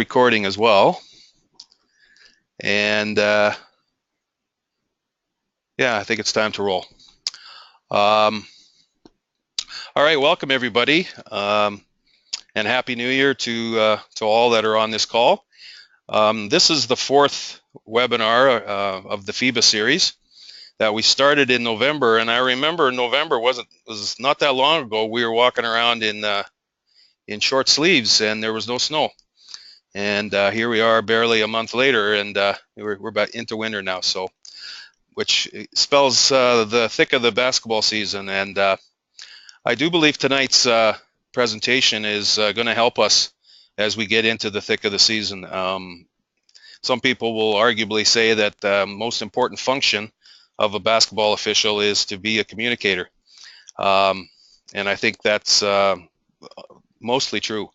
recording as well. And yeah, I think it's time to roll. All right, welcome everybody, and Happy New Year to all that are on this call. This is the fourth webinar of the FIBA series that we started in November, and I remember November was not that long ago. We were walking around in short sleeves, and there was no snow. And here we are, barely a month later, and we're about into winter now. So, which spells the thick of the basketball season. And I do believe tonight's presentation is going to help us as we get into the thick of the season. Some people will arguably say that the most important function of a basketball official is to be a communicator, and I think that's mostly true.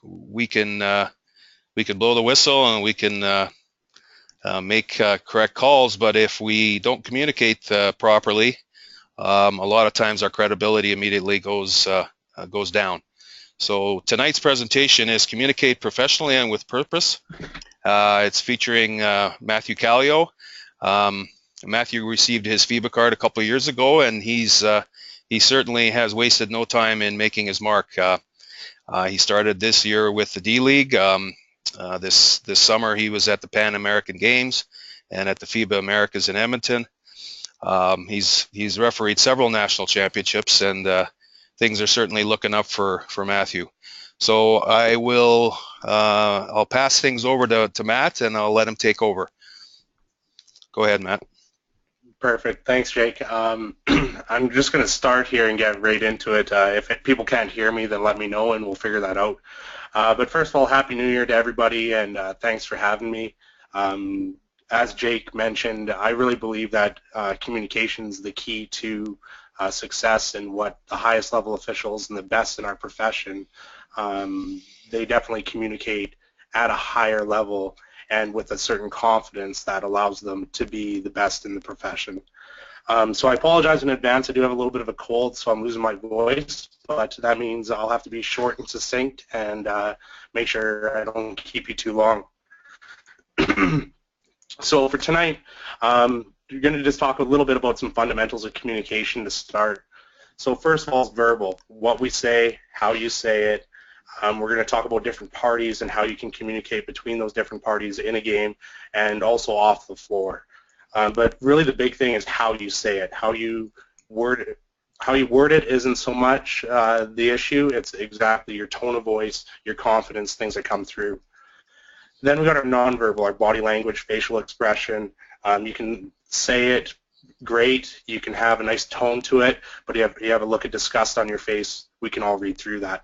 We can blow the whistle and we can make correct calls, but if we don't communicate properly, a lot of times our credibility immediately goes down. So tonight's presentation is Communicate Professionally and with Purpose. It's featuring Matthew Kallio. Matthew received his FIBA card a couple of years ago, and he certainly has wasted no time in making his mark. He started this year with the D-League. This summer he was at the Pan American Games and at the FIBA Americas in Edmonton. He's refereed several national championships, and things are certainly looking up for Matthew. So I'll pass things over to Matt, and I'll let him take over. Go ahead, Matt. Perfect. Thanks, Jake. I'm just going to start here and get right into it. If people can't hear me, then let me know and we'll figure that out. But first of all, Happy New Year to everybody, and thanks for having me. As Jake mentioned, I really believe that communication is the key to success, and what the highest level officials and the best in our profession, they definitely communicate at a higher level and with a certain confidence that allows them to be the best in the profession. So I apologize in advance. I do have a little bit of a cold, so I'm losing my voice, but that means I'll have to be short and succinct and make sure I don't keep you too long. So for tonight, you're going to just talk a little bit about some fundamentals of communication to start. So first of all, it's verbal. What we say, how you say it. We're going to talk about different parties and how you can communicate between those different parties in a game and also off the floor. But really the big thing is how you say it, how you word it. How you word it isn't so much the issue, it's exactly your tone of voice, your confidence, things that come through. Then we got our nonverbal, our body language, facial expression. You can say it great, you can have a nice tone to it, but you have a look of disgust on your face, we can all read through that.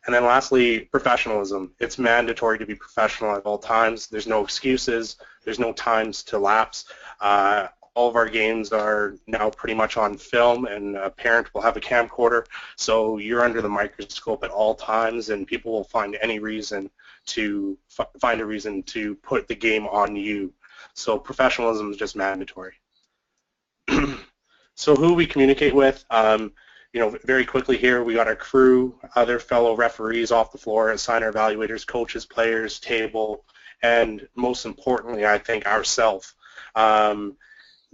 And then lastly, professionalism. It's mandatory to be professional at all times. There's no excuses. There's no times to lapse. All of our games are now pretty much on film, and a parent will have a camcorder, so you're under the microscope at all times, and people will find any reason to find a reason to put the game on you. So professionalism is just mandatory. So who we communicate with. You know, very quickly here, we got our crew, other fellow referees off the floor, assigner evaluators, coaches, players, table, and most importantly, I think, ourselves.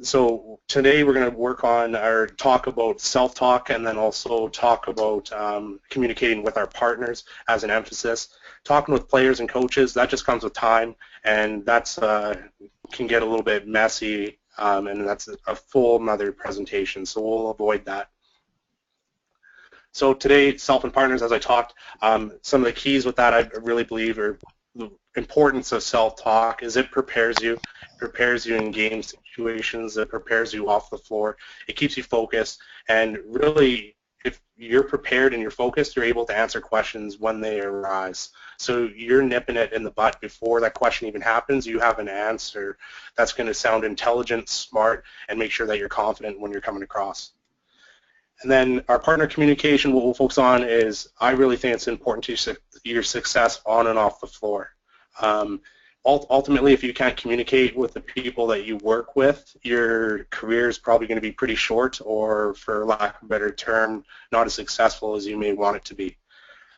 So today we're going to work on or talk about self-talk, and then also talk about communicating with our partners as an emphasis. Talking with players and coaches, that just comes with time, and that's can get a little bit messy, and that's a full another presentation, so we'll avoid that. So today, self and partners, as I talked, some of the keys with that I really believe are the importance of self-talk is it prepares you. It prepares you in game situations. It prepares you off the floor. It keeps you focused. And really, if you're prepared and you're focused, you're able to answer questions when they arise. So you're nipping it in the butt before that question even happens. You have an answer that's going to sound intelligent, smart, and make sure that you're confident when you're coming across. And then our partner communication, what we'll focus on is, I really think it's important to your success on and off the floor. Ultimately, if you can't communicate with the people that you work with, your career is probably going to be pretty short, or for lack of a better term, not as successful as you may want it to be.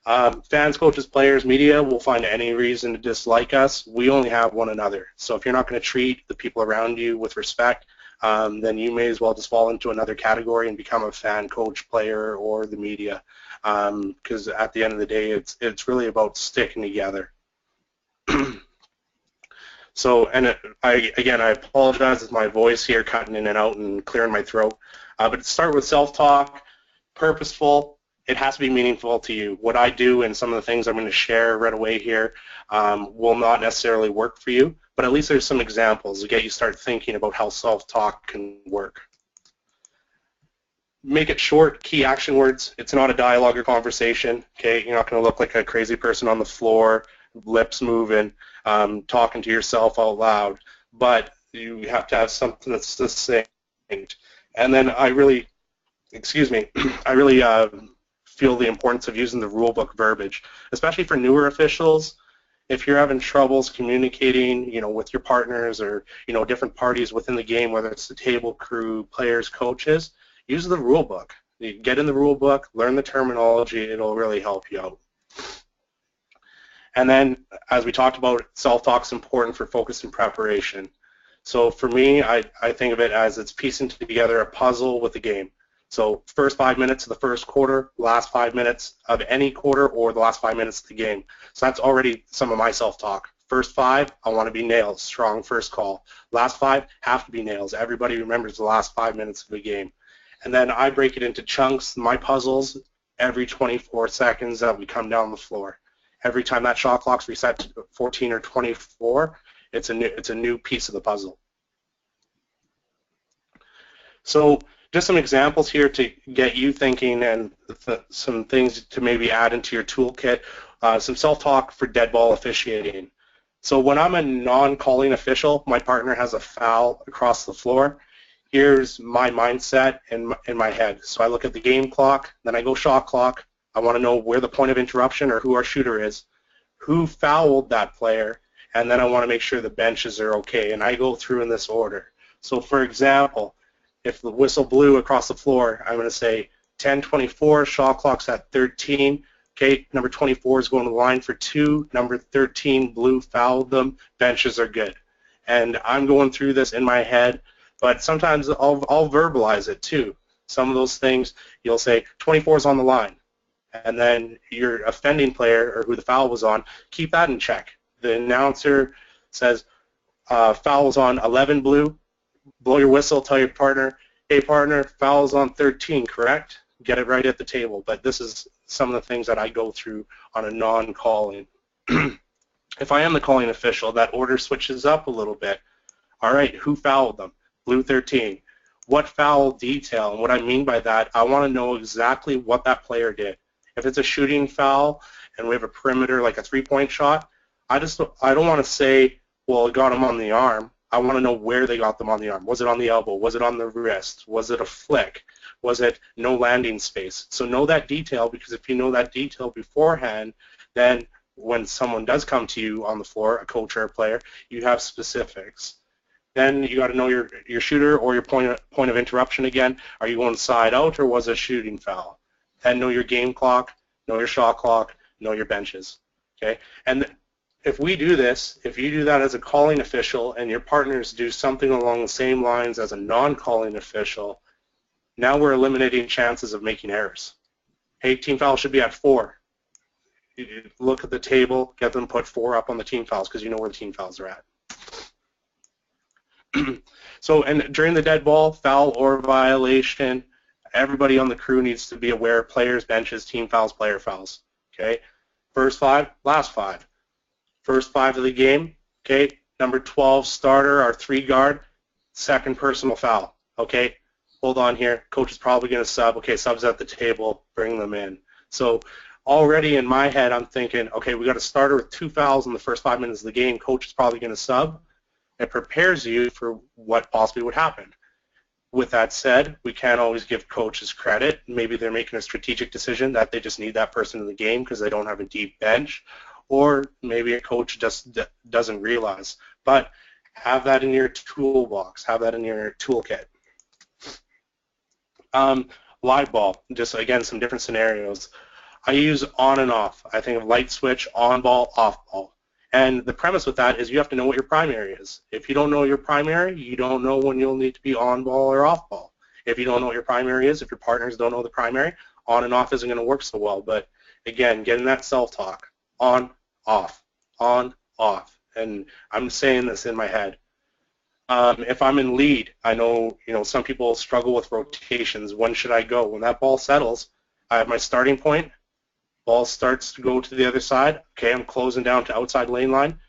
Fans, coaches, players, media will find any reason to dislike us. We only have one another. So if you're not going to treat the people around you with respect, then you may as well just fall into another category and become a fan, coach, player, or the media. Because at the end of the day, it's really about sticking together. So, and I apologize with my voice here cutting in and out and clearing my throat. But to start with self-talk, purposeful. It has to be meaningful to you. What I do and some of the things I'm going to share right away here will not necessarily work for you, but at least there's some examples to get you start thinking about how self-talk can work. Make it short, key action words. It's not a dialogue or conversation. Okay, you're not going to look like a crazy person on the floor, lips moving, talking to yourself out loud, but you have to have something that's succinct. And then I really feel the importance of using the rulebook verbiage, especially for newer officials. If you're having troubles communicating, with your partners or, different parties within the game, whether it's the table crew, players, coaches, use the rulebook. You get in the rulebook, learn the terminology, it'll really help you out. And then, as we talked about, self-talk is important for focus and preparation. So for me, I think of it as it's piecing together a puzzle with the game. So first 5 minutes of the first quarter, last 5 minutes of any quarter, or the last 5 minutes of the game. So that's already some of my self-talk. First 5, I want to be nails, strong first call. Last 5, have to be nails. Everybody remembers the last 5 minutes of the game. And then I break it into chunks, my puzzles, every 24 seconds that we come down the floor. Every time that shot clock's reset to 14 or 24, it's a new piece of the puzzle. So just some examples here to get you thinking and some things to maybe add into your toolkit. Some self-talk for dead ball officiating. So when I'm a non-calling official, my partner has a foul across the floor. Here's my mindset in my head. So I look at the game clock, then I go shot clock. I want to know where the point of interruption or who our shooter is, who fouled that player, and then I want to make sure the benches are okay. And I go through in this order. So for example, if the whistle blew across the floor, I'm going to say 10:24, shot clock's at 13. Okay, number 24 is going to the line for 2. Number 13 blew, fouled them. Benches are good. And I'm going through this in my head, but sometimes I'll verbalize it too. Some of those things you'll say 24 is on the line, and then your offending player or who the foul was on, keep that in check. The announcer says foul's on 11 blue. Blow your whistle, tell your partner, hey partner, foul's on 13, correct? Get it right at the table. But this is some of the things that I go through on a non-calling. If I am the calling official, that order switches up a little bit. All right, who fouled them? Blue 13. What foul detail? And what I mean by that, I want to know exactly what that player did. If it's a shooting foul and we have a perimeter like a three-point shot, I don't want to say, well, it got him on the arm. I want to know where they got them on the arm. Was it on the elbow? Was it on the wrist? Was it a flick? Was it no landing space? So know that detail, because if you know that detail beforehand, then when someone does come to you on the floor, a coach or a player, you have specifics. Then you got to know your shooter or your point of interruption again. Are you going side out or was it a shooting foul? Then know your game clock, know your shot clock, know your benches. Okay, and if we do this, if you do that as a calling official and your partners do something along the same lines as a non-calling official, now we're eliminating chances of making errors. Hey, team foul should be at 4. You look at the table, get them put 4 up on the team fouls because you know where the team fouls are at. So, and during the dead ball, foul or violation, everybody on the crew needs to be aware: players, benches, team fouls, player fouls. Okay, first 5, last 5. First 5 of the game, okay, number 12 starter, our 3 guard, second personal foul. Okay, hold on here. Coach is probably going to sub. Okay, subs at the table, bring them in. So already in my head, I'm thinking, okay, we got a starter with 2 fouls in the first 5 minutes of the game. Coach is probably going to sub. It prepares you for what possibly would happen. With that said, we can't always give coaches credit. Maybe they're making a strategic decision that they just need that person in the game because they don't have a deep bench. Or maybe a coach just doesn't realize. But have that in your toolbox. Have that in your toolkit. Live ball, just again some different scenarios. I use on and off. I think of light switch, on ball, off ball. And the premise with that is you have to know what your primary is. If you don't know your primary, you don't know when you'll need to be on ball or off ball. If you don't know what your primary is, if your partners don't know the primary, on and off isn't going to work so well. But again, getting that self-talk, on, off, on, off. And I'm saying this in my head. If I'm in lead, I know, some people struggle with rotations. When should I go? When that ball settles, I have my starting point. Ball starts to go to the other side. Okay, I'm closing down to outside lane line.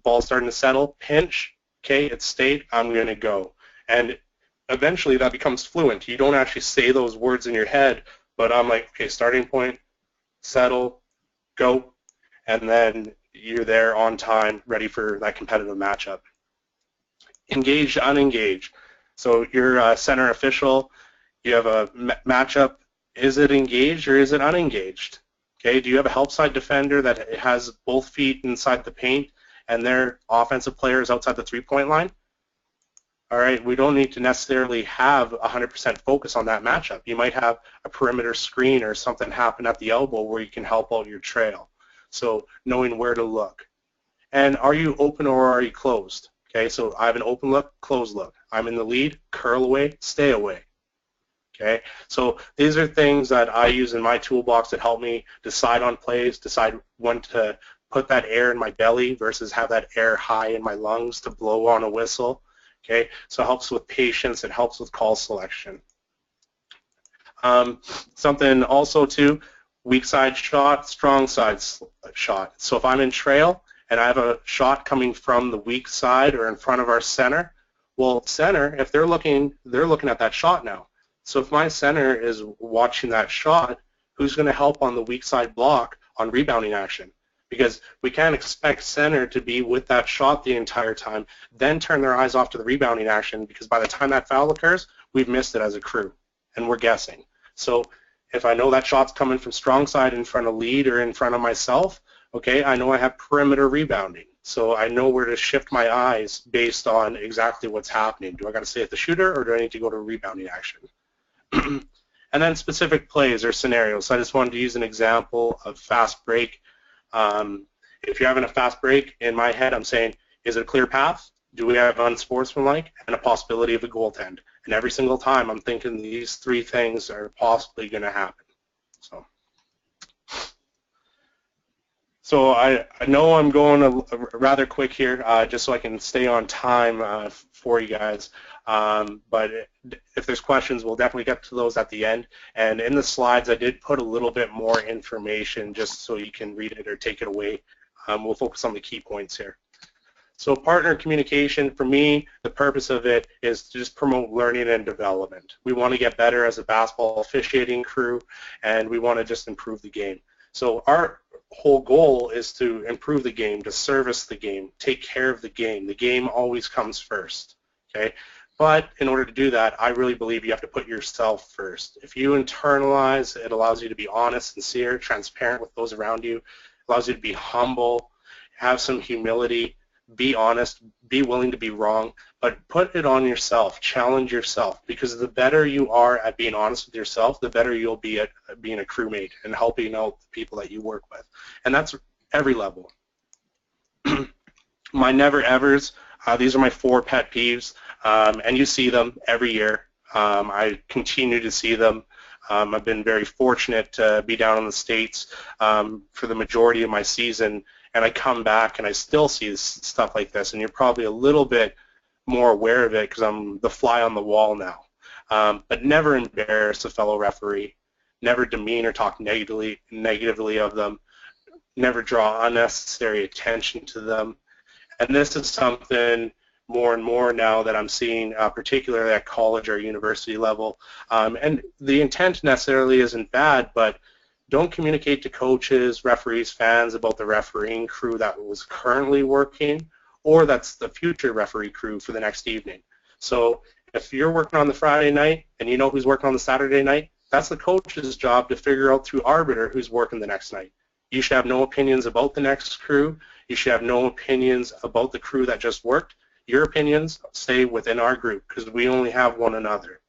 Ball starting to settle. Pinch. Okay, it's stayed. I'm going to go. And eventually that becomes fluent. You don't actually say those words in your head, but I'm like, okay, starting point, settle, go, and then you're there on time, ready for that competitive matchup. Engage, unengage. So you're a center official. You have a matchup. Is it engaged or is it unengaged? Okay, do you have a help side defender that has both feet inside the paint and their offensive player is outside the three-point line? All right, we don't need to necessarily have 100% focus on that matchup. You might have a perimeter screen or something happen at the elbow where you can help out your trail. So knowing where to look. And are you open or are you closed? Okay, so I have an open look, closed look. I'm in the lead, curl away, stay away. Okay, so these are things that I use in my toolbox that help me decide on plays, decide when to put that air in my belly versus have that air high in my lungs to blow on a whistle. Okay, so it helps with patience, it helps with call selection. Something also too, weak side shot, strong side shot. So if I'm in trail and I have a shot coming from the weak side or in front of our center, well, center, if they're looking at that shot now. So if my center is watching that shot, who's going to help on the weak side block on rebounding action? Because we can't expect center to be with that shot the entire time, then turn their eyes off to the rebounding action, because by the time that foul occurs, we've missed it as a crew, and we're guessing. So if I know that shot's coming from strong side in front of lead or in front of myself, okay, I know I have perimeter rebounding. So I know where to shift my eyes based on exactly what's happening. Do I got to stay at the shooter or do I need to go to rebounding action? And then specific plays or scenarios. So I just wanted to use an example of fast break. If you're having a fast break, in my head I'm saying, is it a clear path? Do we have unsportsmanlike? And a possibility of a goaltend. And every single time I'm thinking these three things are possibly going to happen. So I know I'm going rather quick here, just so I can stay on time for you guys. But if there's questions, we'll definitely get to those at the end. And in the slides, I did put a little bit more information just so you can read it or take it away. We'll focus on the key points here. So partner communication, for me, the purpose of it is to just promote learning and development. We want to get better as a basketball officiating crew, and we want to just improve the game. So our whole goal is to improve the game, to service the game, take care of the game. The game always comes first, okay? But in order to do that, I really believe you have to put yourself first. If you internalize, it allows you to be honest, sincere, transparent with those around you. It allows you to be humble, have some humility, be honest, be willing to be wrong, but put it on yourself, challenge yourself, because the better you are at being honest with yourself, the better you'll be at being a crewmate and helping out the people that you work with. And that's every level. My never-evers, these are my 4 pet peeves, and you see them every year. I continue to see them. I've been very fortunate to be down in the States for the majority of my season, and I come back and I still see stuff like this, and you're probably a little bit more aware of it because I'm the fly on the wall now. But never embarrass a fellow referee, never demean or talk negatively of them, never draw unnecessary attention to them. And this is something more and more now that I'm seeing, particularly at college or university level. And the intent necessarily isn't bad, but don't communicate to coaches, referees, fans about the refereeing crew that was currently working, or that's the future referee crew for the next evening. So if you're working on the Friday night and you know who's working on the Saturday night, that's the coach's job to figure out through arbiter who's working the next night. You should have no opinions about the next crew. You should have no opinions about the crew that just worked. Your opinions stay within our group because we only have one another.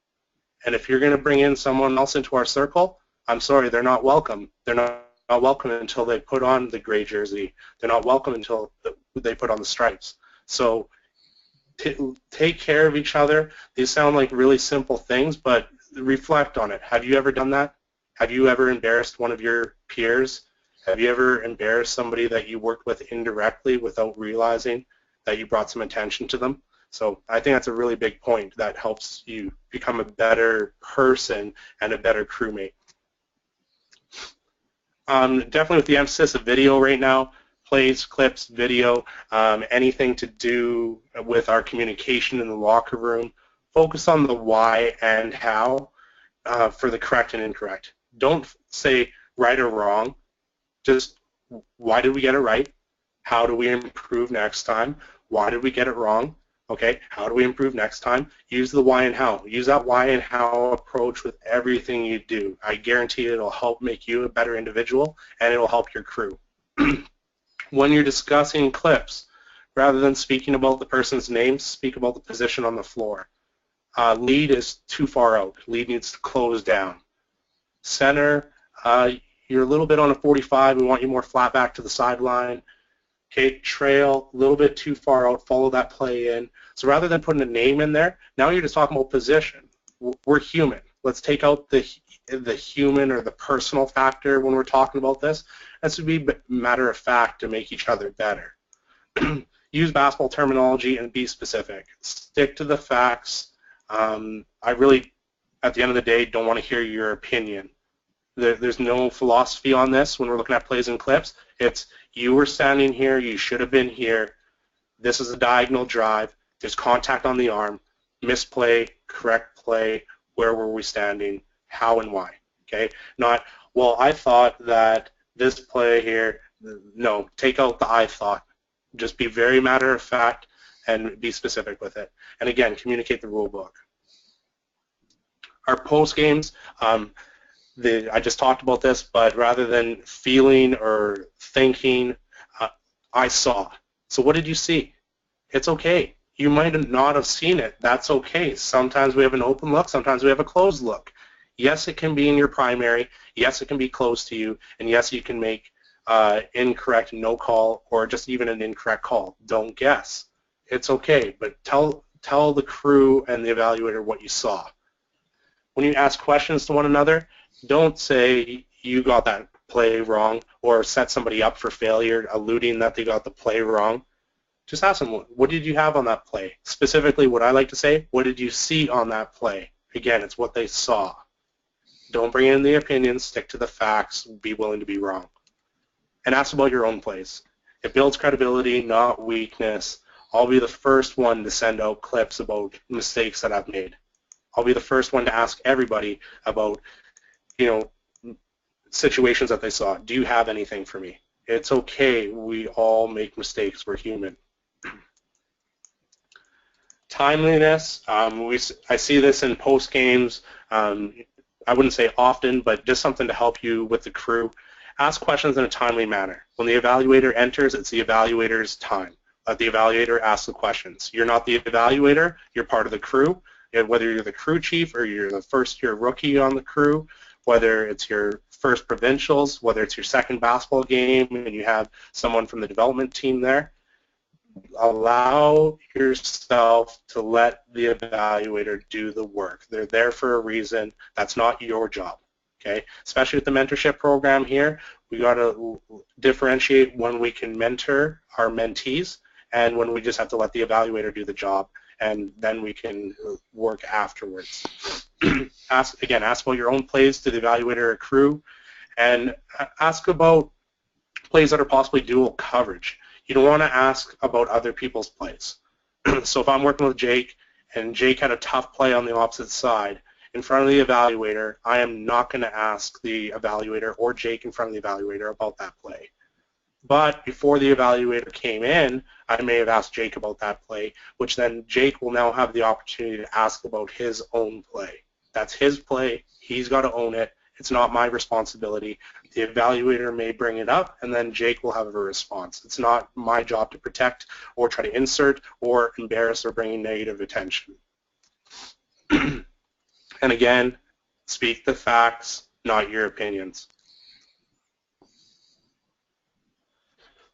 And if you're going to bring in someone else into our circle, I'm sorry, they're not welcome. They're not welcome until they put on the gray jersey. They're not welcome until they put on the stripes. So take care of each other. These sound like really simple things, but reflect on it. Have you ever done that? Have you ever embarrassed one of your peers? Have you ever embarrassed somebody that you worked with indirectly without realizing that you brought some attention to them? So I think that's a really big point that helps you become a better person and a better crewmate. Definitely with the emphasis of video right now, plays, clips, video, anything to do with our communication in the locker room, focus on the why and how for the correct and incorrect. Don't say right or wrong, just why did we get it right? How do we improve next time? Why did we get it wrong? Okay, how do we improve next time? Use the why and how. Use that why and how approach with everything you do. I guarantee it'll help make you a better individual and it'll help your crew. When you're discussing clips, rather than speaking about the person's name, speak about the position on the floor. Lead is too far out. Lead needs to close down. Center, you're a little bit on a 45. We want you more flat back to the sideline. Okay, trail, a little bit too far out, follow that play in. So rather than putting a name in there, now you're just talking about position. We're human. Let's take out the human or the personal factor when we're talking about this. This would be matter of fact to make each other better. Use basketball terminology and be specific. Stick to the facts. I really, at the end of the day, don't want to hear your opinion. There's no philosophy on this when we're looking at plays and clips. It's you were standing here, you should have been here, this is a diagonal drive, there's contact on the arm, misplay, correct play, where were we standing, how and why, okay? Not, well, I thought that this play here, no, take out the I thought. Just be very matter of fact and be specific with it. And again, communicate the rule book. Our post games, I just talked about this, but rather than feeling or thinking, I saw. So what did you see? It's okay. You might not have seen it. That's okay. Sometimes we have an open look. Sometimes we have a closed look. Yes, it can be in your primary. Yes, it can be close to you. And yes, you can make incorrect no call or just even an incorrect call. Don't guess. It's okay, but tell the crew and the evaluator what you saw. When you ask questions to one another, don't say you got that play wrong or set somebody up for failure, alluding that they got the play wrong. Just ask them, what did you have on that play? Specifically, what I like to say, what did you see on that play? Again, it's what they saw. Don't bring in the opinions, stick to the facts, be willing to be wrong. And ask about your own plays. It builds credibility, not weakness. I'll be the first one to send out clips about mistakes that I've made. I'll be the first one to ask everybody about, situations that they saw. Do you have anything for me? It's okay. We all make mistakes. We're human. Timeliness. I see this in post games. I wouldn't say often, but just something to help you with the crew. Ask questions in a timely manner. When the evaluator enters, it's the evaluator's time. Let the evaluator ask the questions. You're not the evaluator. You're part of the crew. Whether you're the crew chief or you're the first-year rookie on the crew, whether it's your first provincials, whether it's your second basketball game and you have someone from the development team there, allow yourself to let the evaluator do the work. They're there for a reason. That's not your job, okay? Especially with the mentorship program here, we got to differentiate when we can mentor our mentees and when we just have to let the evaluator do the job, and then we can work afterwards. Ask about your own plays to the evaluator or crew, and ask about plays that are possibly dual coverage. You don't want to ask about other people's plays. So if I'm working with Jake, and Jake had a tough play on the opposite side, in front of the evaluator, I am not going to ask the evaluator or Jake in front of the evaluator about that play. But before the evaluator came in, I may have asked Jake about that play, which then Jake will now have the opportunity to ask about his own play. That's his play. He's got to own it. It's not my responsibility. The evaluator may bring it up, and then Jake will have a response. It's not my job to protect or try to insert or embarrass or bring negative attention. And again, speak the facts, not your opinions.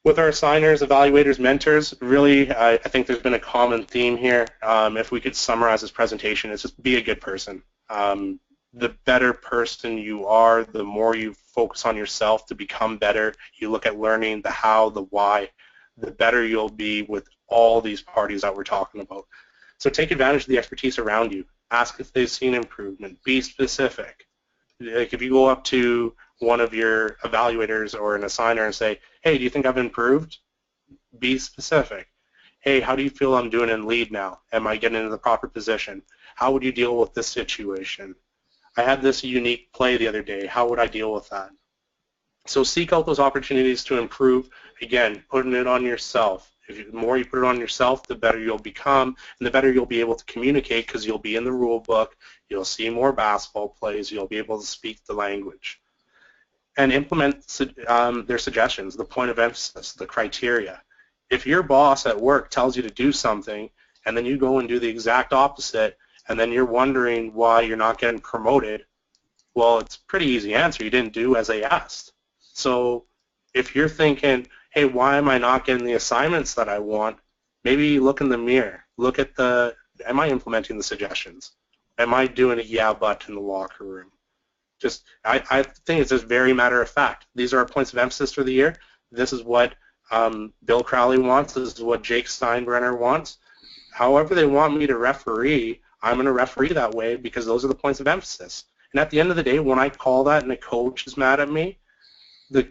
With our assigners, evaluators, mentors, really, I think there's been a common theme here. If we could summarize this presentation, it's just be a good person. The better person you are, the more you focus on yourself to become better, you look at learning the how, the why, the better you'll be with all these parties that we're talking about. So take advantage of the expertise around you. Ask if they've seen improvement. Be specific. Like if you go up to one of your evaluators or an assigner and say, hey, do you think I've improved? Be specific. Hey, how do you feel I'm doing in lead now? Am I getting into the proper position? How would you deal with this situation? I had this unique play the other day. How would I deal with that? So seek out those opportunities to improve. Again, putting it on yourself. The more you put it on yourself, the better you'll become, and the better you'll be able to communicate because you'll be in the rule book, you'll see more basketball plays, you'll be able to speak the language. And implement their suggestions, the point of emphasis, the criteria. If your boss at work tells you to do something and then you go and do the exact opposite and then you're wondering why you're not getting promoted, well, it's a pretty easy answer. You didn't do as they asked. So if you're thinking, hey, why am I not getting the assignments that I want, maybe look in the mirror. Look at am I implementing the suggestions? Am I doing a yeah, but in the locker room? I think it's just very matter of fact. These are our points of emphasis for the year. This is what Bill Crowley wants. This is what Jake Steinbrenner wants. However they want me to referee, I'm going to referee that way because those are the points of emphasis. And at the end of the day, when I call that and a coach is mad at me, the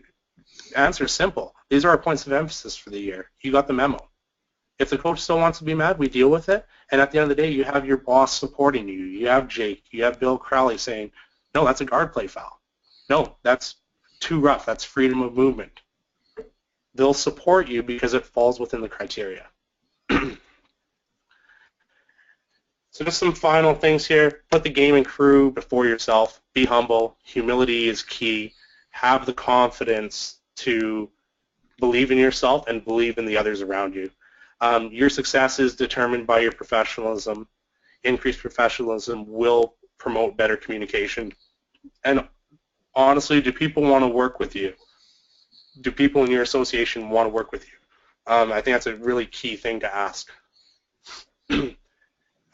answer is simple. These are our points of emphasis for the year. You got the memo. If the coach still wants to be mad, we deal with it. And at the end of the day, you have your boss supporting you. You have Jake. You have Bill Crowley saying, no, that's a guard play foul. No, that's too rough. That's freedom of movement. They'll support you because it falls within the criteria. So just some final things here. Put the game and crew before yourself. Be humble. Humility is key. Have the confidence to believe in yourself and believe in the others around you. Your success is determined by your professionalism. Increased professionalism will promote better communication. And honestly, do people want to work with you? Do people in your association want to work with you? I think that's a really key thing to ask.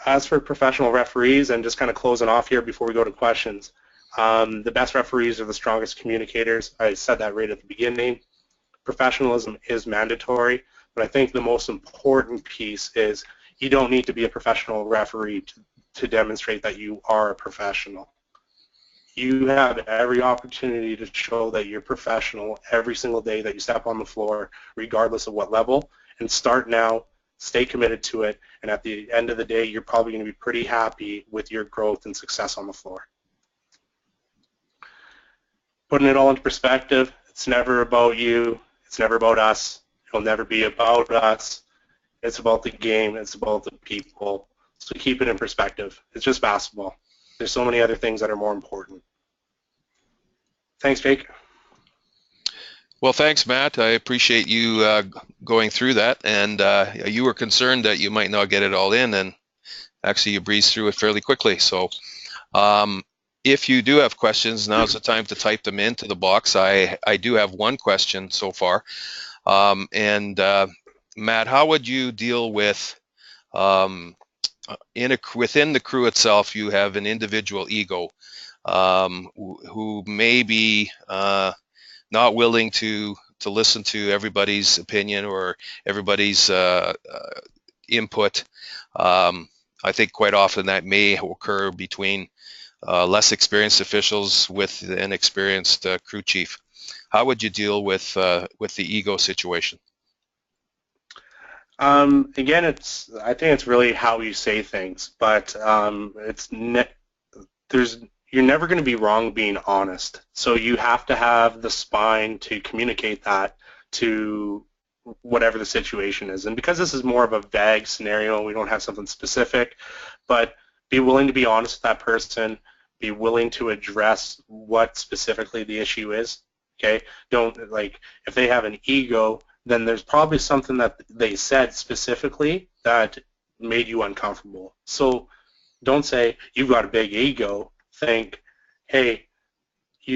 As for professional referees, and just kind of closing off here before we go to questions, the best referees are the strongest communicators. I said that right at the beginning. Professionalism is mandatory, but I think the most important piece is you don't need to be a professional referee to demonstrate that you are a professional. You have every opportunity to show that you're professional every single day that you step on the floor, regardless of what level, and start now, stay committed to it, and at the end of the day, you're probably going to be pretty happy with your growth and success on the floor. Putting it all into perspective, it's never about you, it's never about us, it'll never be about us, it's about the game, it's about the people, so keep it in perspective. It's just basketball. There's so many other things that are more important. Thanks, Jake. Well, thanks, Matt. I appreciate you going through that. And you were concerned that you might not get it all in, and actually you breezed through it fairly quickly. So if you do have questions, now's the time to type them into the box. I do have one question so far. Matt, how would you deal with within the crew itself, you have an individual ego who may be not willing to listen to everybody's opinion or everybody's input. I think quite often that may occur between less experienced officials with an experienced crew chief. How would you deal with the ego situation? Again, I think it's really how you say things, but you're never going to be wrong being honest. So you have to have the spine to communicate that to whatever the situation is. And because this is more of a vague scenario, we don't have something specific, but be willing to be honest with that person, be willing to address what specifically the issue is. Okay? Don't, like, if they have an ego, then there's probably something that they said specifically that made you uncomfortable. So don't say, you've got a big ego. Think, hey,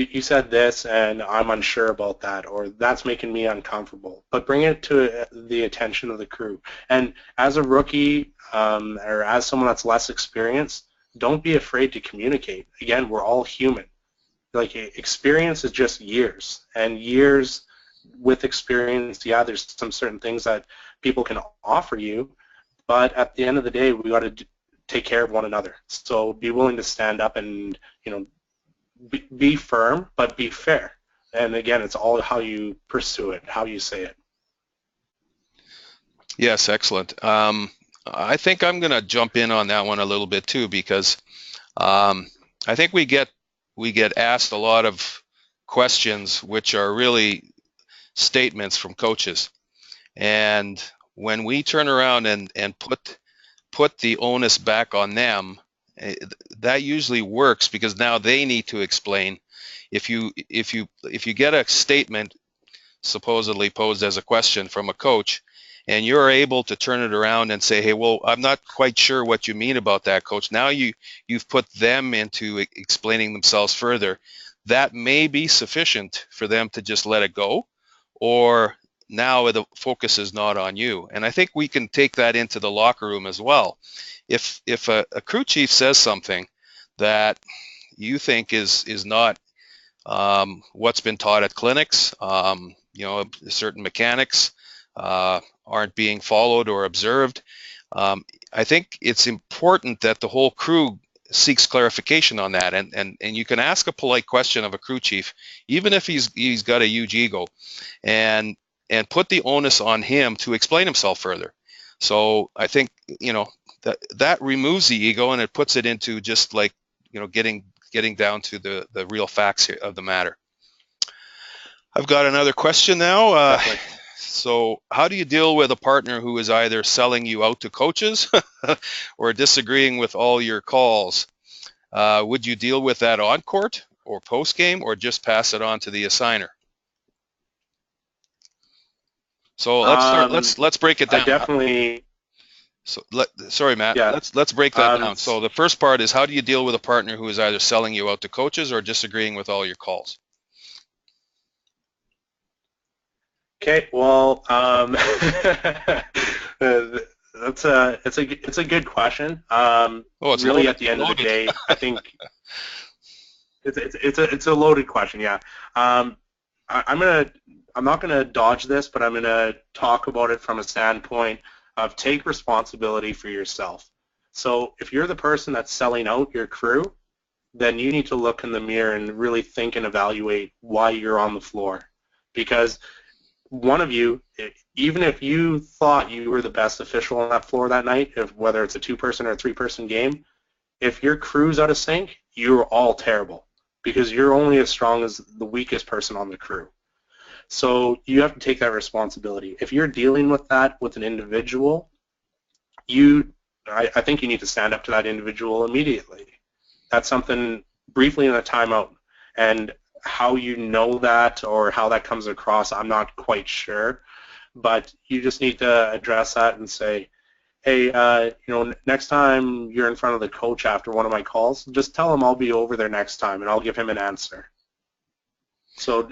you said this and I'm unsure about that, or that's making me uncomfortable. But bring it to the attention of the crew. And as a rookie or as someone that's less experienced, don't be afraid to communicate. Again, we're all human. Like experience is just years, and years with experience, yeah, there's some certain things that people can offer you, but at the end of the day, we got to take care of one another. So be willing to stand up and, be firm, but be fair. And again, it's all how you pursue it, how you say it. Yes, excellent. I think I'm going to jump in on that one a little bit too, because I think we get asked a lot of questions which are really statements from coaches, and when we turn around and put the onus back on them, that usually works, because now they need to explain. If you get a statement supposedly posed as a question from a coach, and you're able to turn it around and say, hey, well, I'm not quite sure what you mean about that, coach. Now you've put them into explaining themselves further. That may be sufficient for them to just let it go, or now the focus is not on you. And I think we can take that into the locker room as well. If a crew chief says something that you think is not what's been taught at clinics, certain mechanics aren't being followed or observed, I think it's important that the whole crew seeks clarification on that, and you can ask a polite question of a crew chief, even if he's got a huge ego, and put the onus on him to explain himself further. So I think that removes the ego, and it puts it into just like getting down to the real facts here of the matter. I've got another question now. So how do you deal with a partner who is either selling you out to coaches or disagreeing with all your calls? Would you deal with that on court or post game, or just pass it on to the assigner? So let's start. Let's break it down. I definitely. Sorry, Matt. Yeah. Let's break that down. So the first part is, how do you deal with a partner who is either selling you out to coaches or disagreeing with all your calls? Okay, well, it's a good question. It's really loaded. At the end of the day, I think it's a loaded question. Yeah, I'm not gonna dodge this, but I'm gonna talk about it from a standpoint of take responsibility for yourself. So if you're the person that's selling out your crew, then you need to look in the mirror and really think and evaluate why you're on the floor, because one of you, even if you thought you were the best official on that floor that night, whether it's a 2-person or a 3-person game, if your crew's out of sync, you're all terrible, because you're only as strong as the weakest person on the crew. So you have to take that responsibility. If you're dealing with that with an individual, I think you need to stand up to that individual immediately. That's something briefly in a timeout. And how you know that or how that comes across, I'm not quite sure, but you just need to address that and say, hey, next time you're in front of the coach after one of my calls, just tell him I'll be over there next time and I'll give him an answer. So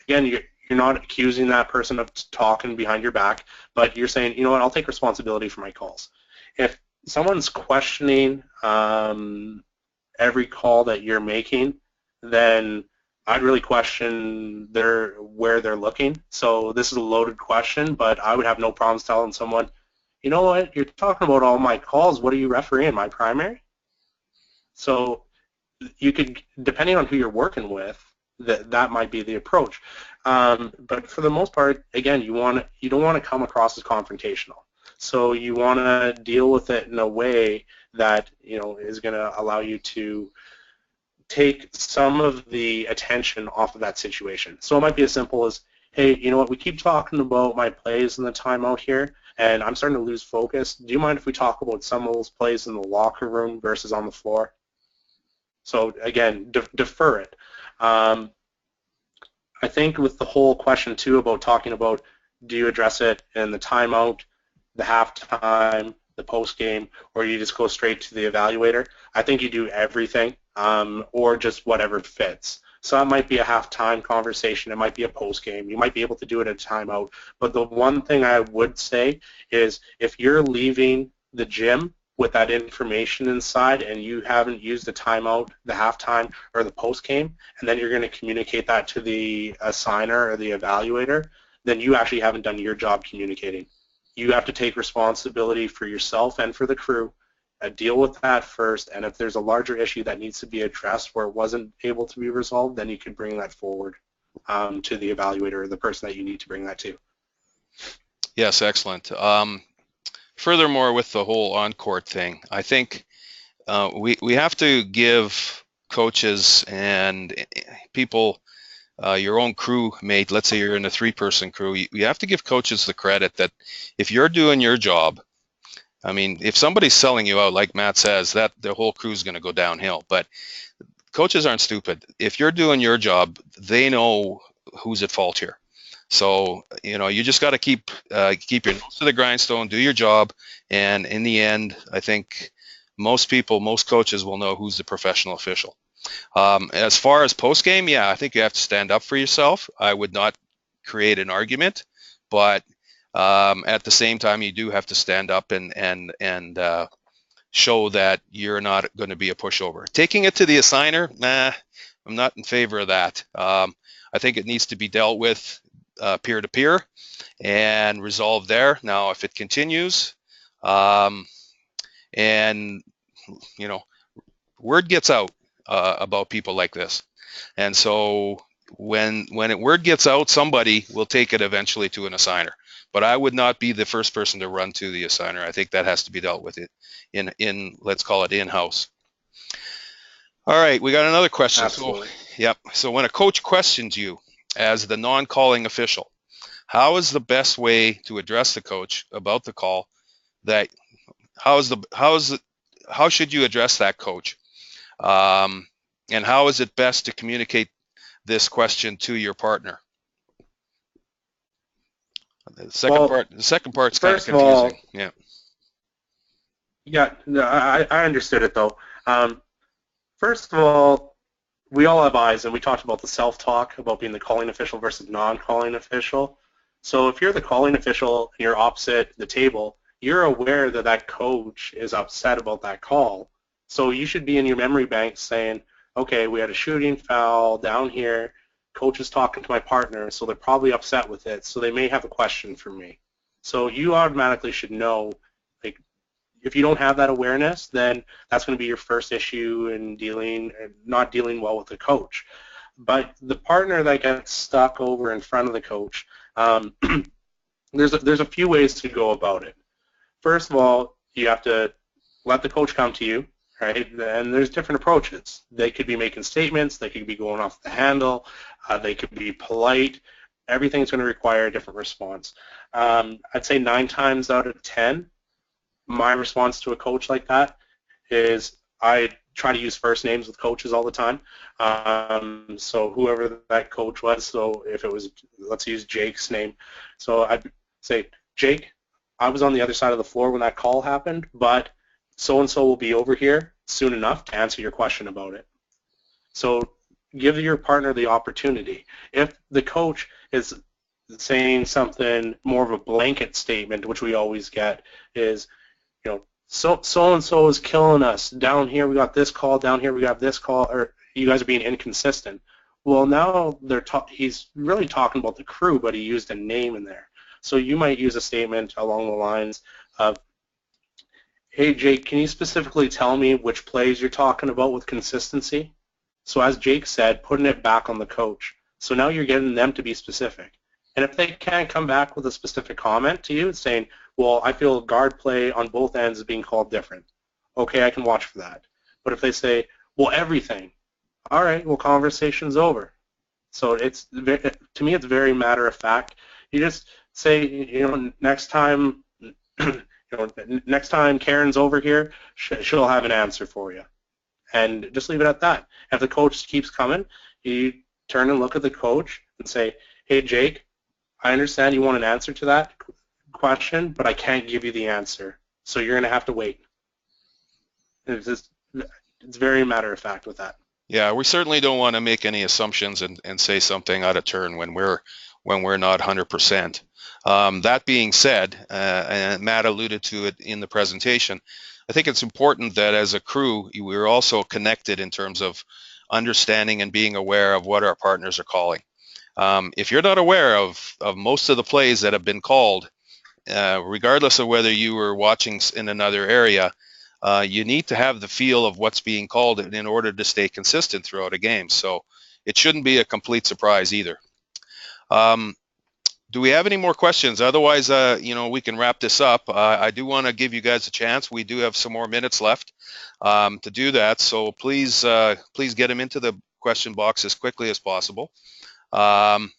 again, you're not accusing that person of talking behind your back, but you're saying, you know what, I'll take responsibility for my calls. If someone's questioning every call that you're making, then I'd really question where they're looking. So this is a loaded question, but I would have no problems telling someone, you know what, you're talking about all my calls. What are you refereeing, my primary? So you could, depending on who you're working with, that might be the approach. But for the most part, again, you don't want to come across as confrontational. So you want to deal with it in a way that is going to allow you to take some of the attention off of that situation. So it might be as simple as, hey, you know what, we keep talking about my plays in the timeout here, and I'm starting to lose focus. Do you mind if we talk about some of those plays in the locker room versus on the floor? So again, defer it. I think with the whole question too about talking about, do you address it in the timeout, the halftime, the post game, or you just go straight to the evaluator? I think you do everything, or just whatever fits. So that might be a halftime conversation. It might be a post game. You might be able to do it at a timeout. But the one thing I would say is if you're leaving the gym with that information inside and you haven't used the timeout, the halftime, or the post game, and then you're going to communicate that to the assigner or the evaluator, then you actually haven't done your job communicating. You have to take responsibility for yourself and for the crew, deal with that first, and if there's a larger issue that needs to be addressed where it wasn't able to be resolved, then you can bring that forward to the evaluator or the person that you need to bring that to. Yes, excellent. Furthermore, with the whole on-court thing, I think we have to give coaches and people, your own crew mate, let's say you're in a 3-person crew, you have to give coaches the credit that if you're doing your job, I mean, if somebody's selling you out, like Matt says, that the whole crew's going to go downhill. But coaches aren't stupid. If you're doing your job, they know who's at fault here. So, you know, you just got to keep your nose to the grindstone, do your job, and in the end, I think most coaches will know who's the professional official. As far as post game, yeah, I think you have to stand up for yourself. I would not create an argument, but at the same time, you do have to stand up and show that you're not going to be a pushover. Taking it to the assigner, nah, I'm not in favor of that. I think it needs to be dealt with peer-to-peer and resolved there. Now, if it continues, and you know, word gets out about people like this, and so when word gets out, somebody will take it eventually to an assigner. But I would not be the first person to run to the assigner. I think that has to be dealt with in let's call it in-house. All right, we got another question. Absolutely. So when a coach questions you as the non-calling official, how is the best way to address the coach about the call? How should you address that coach? And how is it best to communicate this question to your partner? The second part's kind of confusing. Yeah, no, I understood it though. First of all, we all have eyes, and we talked about the self-talk about being the calling official versus non-calling official. So if you're the calling official and you're opposite the table, you're aware that that coach is upset about that call. So you should be in your memory bank saying, okay, we had a shooting foul down here. Coach is talking to my partner, so they're probably upset with it. So they may have a question for me. So you automatically should know, like, if you don't have that awareness, then that's going to be your first issue in not dealing well with the coach. But the partner that gets stuck over in front of the coach, there's a few ways to go about it. First of all, you have to let the coach come to you, right? And there's different approaches. They could be making statements. They could be going off the handle. They could be polite. Everything's going to require a different response. I'd say 9 times out of 10, my response to a coach like that is I try to use first names with coaches all the time. So whoever that coach was, so if it was, let's use Jake's name. So I'd say, Jake, I was on the other side of the floor when that call happened, but so-and-so will be over here soon enough to answer your question about it. So give your partner the opportunity. If the coach is saying something more of a blanket statement, which we always get, is, you know, so-and-so is killing us. Down here we got this call, down here we got this call, or you guys are being inconsistent. Well, now he's really talking about the crew, but he used a name in there. So you might use a statement along the lines of, hey, Jake, can you specifically tell me which plays you're talking about with consistency? So as Jake said, putting it back on the coach. So now you're getting them to be specific. And if they can't come back with a specific comment to you saying, well, I feel guard play on both ends is being called different. Okay, I can watch for that. But if they say, well, everything, all right, well, conversation's over. So it's, to me, it's very matter of fact. You just say, you know, next time, next time Karen's over here, she'll have an answer for you. And just leave it at that. If the coach keeps coming, you turn and look at the coach and say, hey, Jake, I understand you want an answer to that question, but I can't give you the answer. So you're going to have to wait. It's very matter of fact with that. Yeah, we certainly don't want to make any assumptions and say something out of turn when we're not 100%. That being said, and Matt alluded to it in the presentation, I think it's important that as a crew, we're also connected in terms of understanding and being aware of what our partners are calling. If you're not aware of most of the plays that have been called, regardless of whether you were watching in another area, you need to have the feel of what's being called in order to stay consistent throughout a game. So it shouldn't be a complete surprise either. Do we have any more questions? Otherwise, we can wrap this up. I do want to give you guys a chance. We do have some more minutes left to do that. So please get them into the question box as quickly as possible. And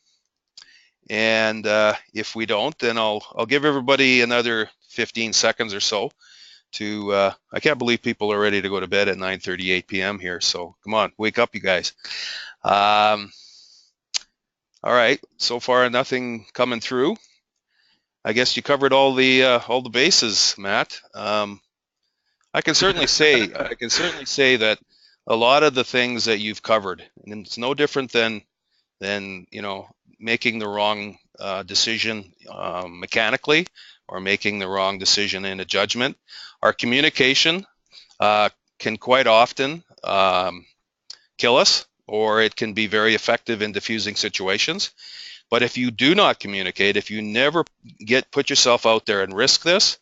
if we don't, then I'll give everybody another 15 seconds or so to, I can't believe people are ready to go to bed at 9:38 p.m. here. So come on, wake up, you guys. All right, so far nothing coming through. I guess you covered all the bases, Matt. I can certainly say that a lot of the things that you've covered, and it's no different than making the wrong decision mechanically or making the wrong decision in a judgment. Our communication can quite often kill us, or it can be very effective in diffusing situations. But if you do not communicate, if you never put yourself out there and risk this,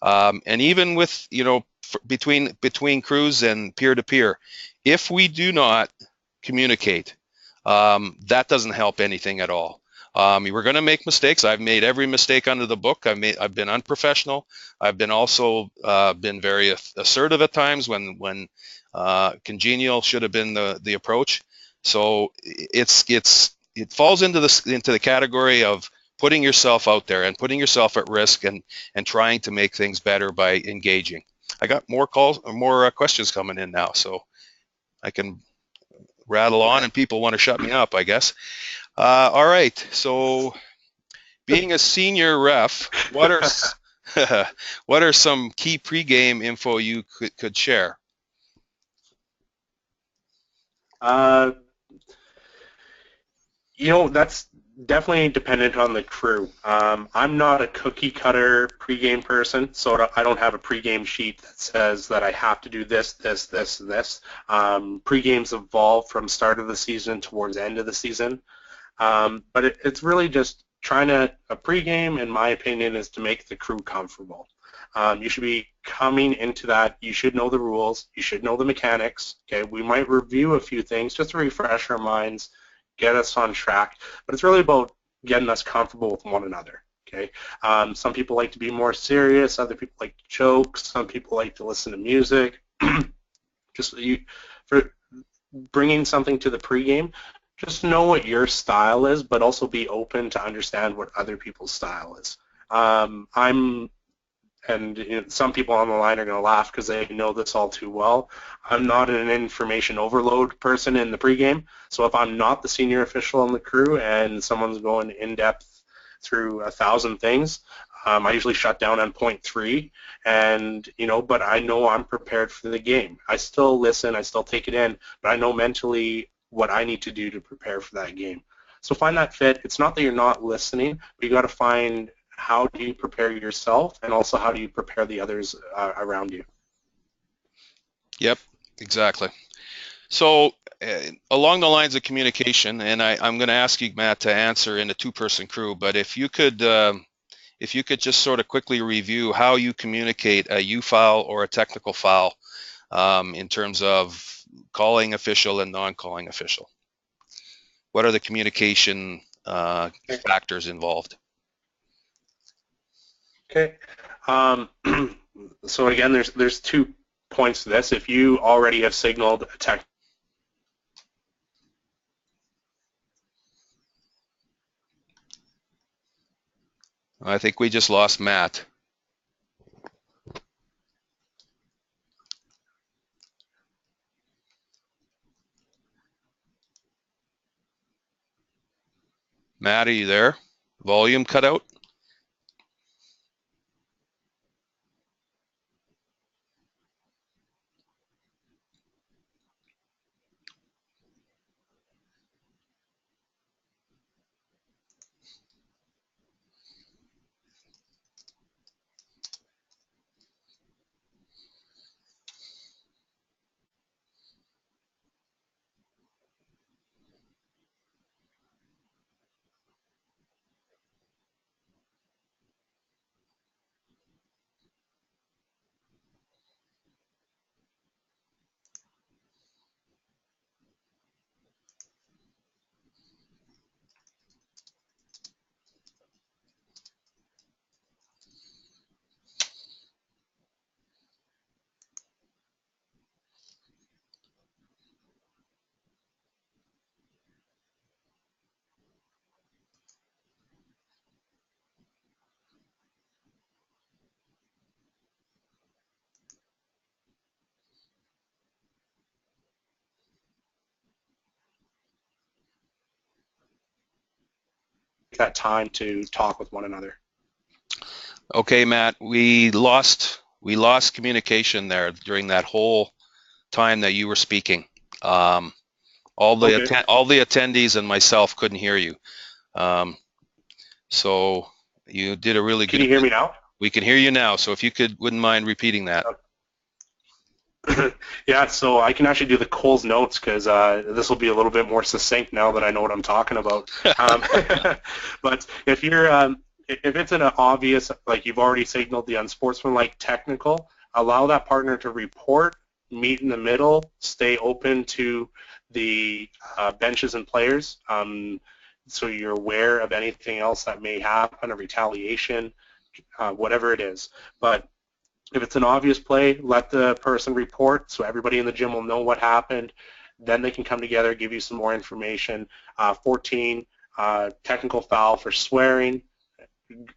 and even with between crews and peer to peer, if we do not communicate, that doesn't help anything at all. We're going to make mistakes. I've made every mistake under the book. I've been unprofessional. I've been also been very assertive at times when congenial should have been the approach. So it falls into the category of putting yourself out there and putting yourself at risk and trying to make things better by engaging. I got more calls or more questions coming in now, so I can rattle on and people want to shut me up, I guess. All right, so being a senior ref, what are some key pregame info you could share? That's definitely dependent on the crew. I'm not a cookie cutter pregame person, so I don't have a pregame sheet that says that I have to do this, this, this, and this. Pregames evolve from start of the season towards end of the season. But it's really just a pregame, in my opinion, is to make the crew comfortable. You should be coming into that, you should know the rules, you should know the mechanics. Okay, we might review a few things just to refresh our minds, get us on track, but it's really about getting us comfortable with one another. Okay, some people like to be more serious, other people like to joke, some people like to listen to music. For bringing something to the pregame, just know what your style is, but also be open to understand what other people's style is. Some people on the line are going to laugh because they know this all too well. I'm not an information overload person in the pregame, so if I'm not the senior official on the crew and someone's going in depth through 1,000 things, I usually shut down on point 3, but I know I'm prepared for the game. I still listen, I still take it in, but I know mentally what I need to do to prepare for that game. So find that fit. It's not that you're not listening, but you got to find how do you prepare yourself, and also how do you prepare the others around you. Yep, exactly. So along the lines of communication, and I'm going to ask you, Matt, to answer in a two-person crew, but if you could just sort of quickly review how you communicate a U foul or a technical foul in terms of calling official and non-calling official. What are the communication factors involved? Okay. So again, there's 2 points to this. If you already have signaled a tech, I think we just lost Matt. Matt, are you there? Volume cut out? that time to talk with one another. Okay, Matt, we lost communication there during that whole time that you were speaking. All the Okay. all the attendees and myself couldn't hear you. So you did a really Can good. you hear me now? We can hear you now. So if you wouldn't mind repeating that. Yeah, so I can actually do the Cole's notes because this will be a little bit more succinct now that I know what I'm talking about. But if it's an obvious, like you've already signaled the unsportsmanlike technical, allow that partner to report, meet in the middle, stay open to the benches and players, so you're aware of anything else that may happen, a retaliation, whatever it is. But if it's an obvious play, let the person report so everybody in the gym will know what happened. Then they can come together, give you some more information. 14, technical foul for swearing,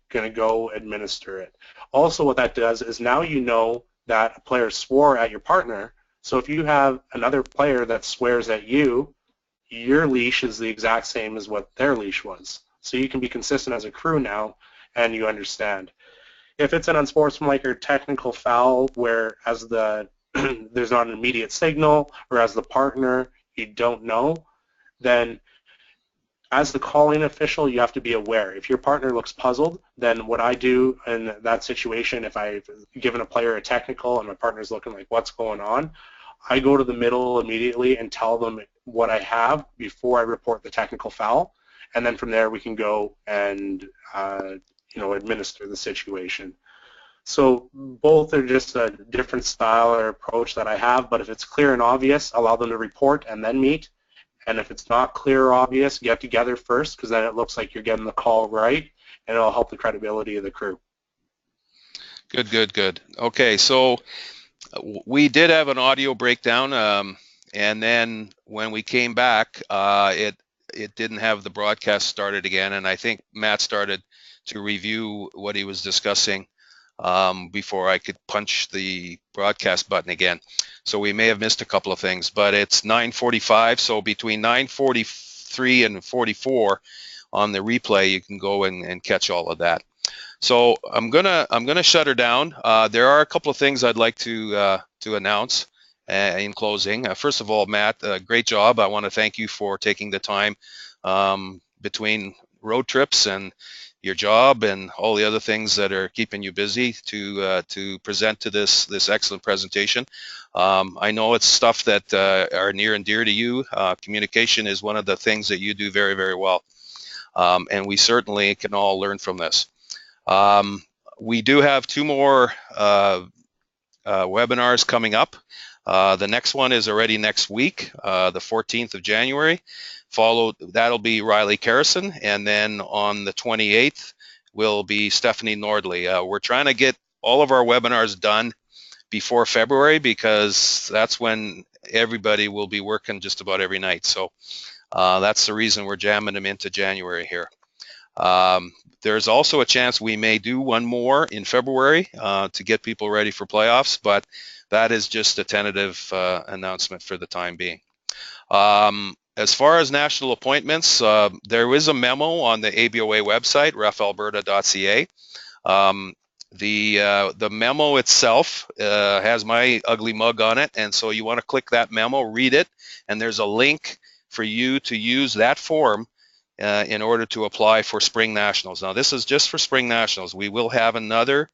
going to go administer it. Also what that does is now you know that a player swore at your partner. So if you have another player that swears at you, your leash is the exact same as what their leash was. So you can be consistent as a crew now, and you understand. If it's an unsportsmanlike or technical foul where as the there's not an immediate signal, or as the partner you don't know, then as the calling official you have to be aware. If your partner looks puzzled, then what I do in that situation, if I've given a player a technical and my partner's looking like what's going on, I go to the middle immediately and tell them what I have before I report the technical foul, and then from there we can go and administer the situation. So both are just a different style or approach that I have, but if it's clear and obvious, allow them to report and then meet. And if it's not clear or obvious, get together first, because then it looks like you're getting the call right, and it'll help the credibility of the crew. Good, good, good. Okay, so we did have an audio breakdown, and then when we came back, it didn't have the broadcast started again, and I think Matt started to review what he was discussing before I could punch the broadcast button again. So we may have missed a couple of things, but it's 9:45, so between 9:43 and 44 on the replay, you can go and catch all of that. So I'm gonna shut her down. There are a couple of things I'd like to announce in closing. First of all, Matt, great job. I want to thank you for taking the time between road trips and your job and all the other things that are keeping you busy to present to this excellent presentation. I know it's stuff that are near and dear to you. Communication is one of the things that you do very, very well, and we certainly can all learn from this. We do have 2 more webinars coming up. The next one is already next week, the 14th of January. That'll be Riley Carrison, and then on the 28th will be Stephanie Nordley. We're trying to get all of our webinars done before February because that's when everybody will be working just about every night. So that's the reason we're jamming them into January here. There's also a chance we may do one more in February to get people ready for playoffs, but that is just a tentative announcement for the time being. As far as national appointments, there is a memo on the ABOA website, refalberta.ca. The memo itself has my ugly mug on it, and so you want to click that memo, read it, and there's a link for you to use that form in order to apply for Spring Nationals. Now, this is just for Spring Nationals. We will have another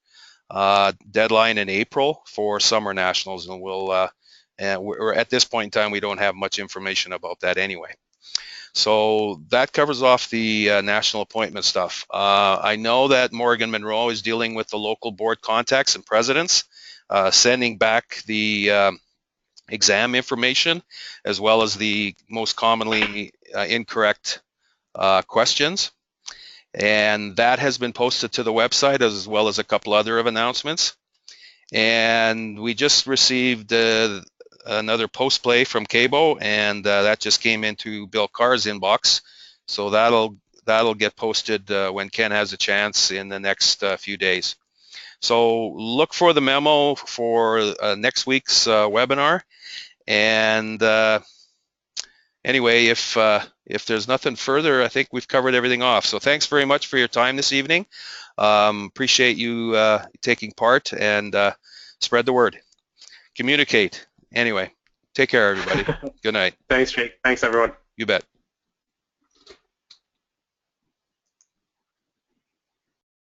deadline in April for Summer Nationals, and we're at this point in time, we don't have much information about that anyway. So that covers off the national appointment stuff. I know that Morgan Monroe is dealing with the local board contacts and presidents, sending back the exam information as well as the most commonly incorrect questions. And that has been posted to the website as well as a couple other of announcements. And we just received another post play from Cabo, and that just came into Bill Carr's inbox. So that'll get posted when Ken has a chance in the next few days. So look for the memo for next week's webinar. And anyway, if if there's nothing further, I think we've covered everything off. So thanks very much for your time this evening. Appreciate you taking part, and spread the word. Communicate. Anyway, take care, everybody. Good night. Thanks, Jake. Thanks, everyone. You bet.